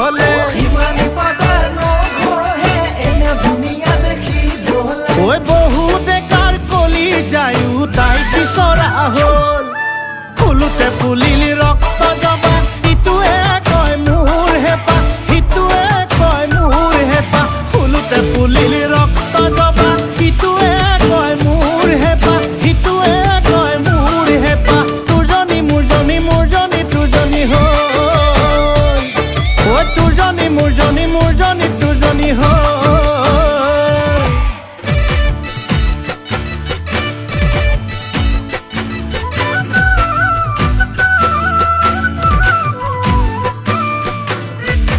হলে ঐ বহু ডেকাৰ কলি যায়ো তাই বিচৰা হ'ল ফুলোতে ফুলিল ৰক্ত জবা ইটোৱে কয় মোৰ হেঁপাহ সিটোৱে কয় মোৰ হেঁপাহ ফুলোতে ফুলিল ৰক্ত জবা ইটোৱে কয় মোৰ হেঁপাহ সিটোৱে কয় মোৰ হেঁপাহ তোৰজনী মোৰজনী মোৰজনী তোৰজনী হ'ল ঐ তোৰজনী মোৰজনী মোৰজনী তোৰজনী হ'ল